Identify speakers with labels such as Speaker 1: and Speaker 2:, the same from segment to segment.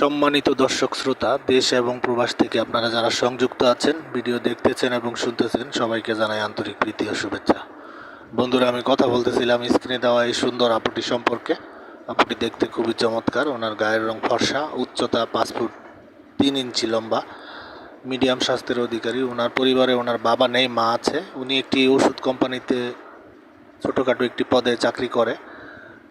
Speaker 1: সম্মানিত দর্শক শ্রোতা, দেশ এবং প্রবাস থেকে আপনারা যারা সংযুক্ত আছেন, ভিডিও দেখতেছেন এবং শুনতেছেন, সবাইকে জানাই আন্তরিক প্রীতি ও শুভেচ্ছা। বন্ধুরা, আমি কথা বলতেছিলাম স্ক্রিনে দেওয়া এই সুন্দর আপুটি সম্পর্কে। আপুটি দেখতে খুবই চমৎকার। ওনার গায়ের রং ফর্সা, উচ্চতা 5 ফুট 3 ইঞ্চি লম্বা, মিডিয়াম স্বাস্থ্যের অধিকারী। ওনার পরিবারে ওনার বাবা নেই, মা আছে। উনি একটি ওষুধ কোম্পানিতে ছোটোখাটো একটি পদে চাকরি করে।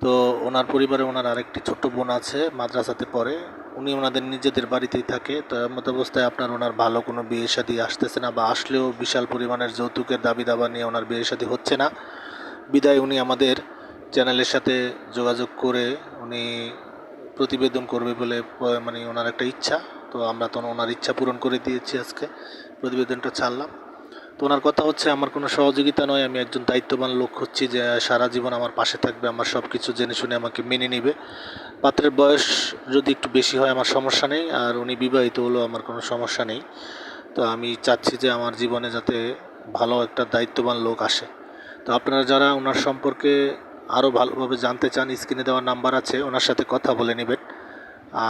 Speaker 1: তো ওনার পরিবারে ওনার আরেকটি ছোট্ট বোন আছে, মাদ্রাসাতে পড়ে। উনি ওনাদের নিজেদের বাড়িতেই থাকে। তো এমত অবস্থায় ওনার ভালো কোনো বিয়ে শাদী আসতেছে না, বা আসলেও বিশাল পরিমাণের যৌতুকের দাবি দাবা নিয়ে ওনার বিয়ে শাদী হচ্ছে না। বিদায় উনি আমাদের চ্যানেলের সাথে যোগাযোগ করে উনি প্রতিবেদন করবে বলে মানে ওনার একটা ইচ্ছা। তো আমরা তো ওনার ইচ্ছা পূরণ করে দিয়েছি, আজকে প্রতিবেদনটা ছাড়লাম। তো ওনার কথা হচ্ছে, আমার কোনো সহযোগিতা নয়, আমি একজন দায়িত্ববান লোক হচ্ছি যে সারা জীবন আমার পাশে থাকবে, আমার সব কিছু জেনে শুনে আমাকে মেনে নেবে। পাত্রের বয়স যদি একটু বেশি হয় আমার সমস্যা নেই, আর উনি বিবাহিত হলেও আমার কোনো সমস্যা নেই। তো আমি চাচ্ছি যে আমার জীবনে যাতে ভালো একটা দায়িত্ববান লোক আসে। তো আপনারা যারা ওনার সম্পর্কে আরও ভালোভাবে জানতে চান, স্ক্রিনে দেওয়া নাম্বার আছে, ওনার সাথে কথা বলে নেবেন।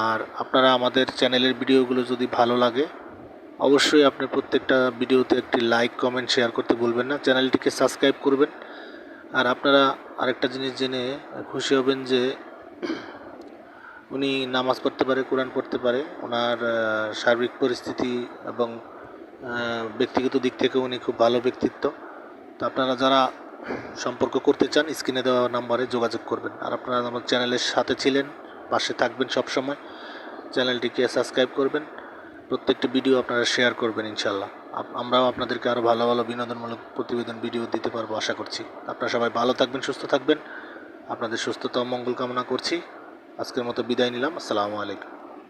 Speaker 1: আর আপনারা আমাদের চ্যানেলের ভিডিওগুলো যদি ভালো লাগে, অবশ্যই আপনি প্রত্যেকটা ভিডিওতে একটি লাইক, কমেন্ট, শেয়ার করতে ভুলবেন না। চ্যানেলটিকে সাবস্ক্রাইব করবেন। আর আপনারা আরেকটা জিনিস জেনে খুশি হবেন যে উনি নামাজ পড়তে পারে, কোরআন পড়তে পারে। ওনার সার্বিক পরিস্থিতি এবং ব্যক্তিগত দিক থেকে উনি খুব ভালো ব্যক্তিত্ব। তো আপনারা যারা সম্পর্ক করতে চান, স্ক্রিনে দেওয়া নাম্বারে যোগাযোগ করবেন। আর আপনারা আমার চ্যানেলের সাথে ছিলেন, পাশে থাকবেন সব সময়। চ্যানেলটিকে সাবস্ক্রাইব করবেন, প্রত্যেকটি ভিডিও আপনারা শেয়ার করবেন। ইনশাল্লাহ আমরাও আপনাদেরকে আরও ভালো ভালো বিনোদনমূলক প্রতিবেদন ভিডিও দিতে পারবো, আশা করছি। আপনারা সবাই ভালো থাকবেন, সুস্থ থাকবেন। আপনাদের সুস্থতা ও মঙ্গল কামনা করছি। আজকের মতো বিদায় নিলাম। আসসালামু আলাইকুম।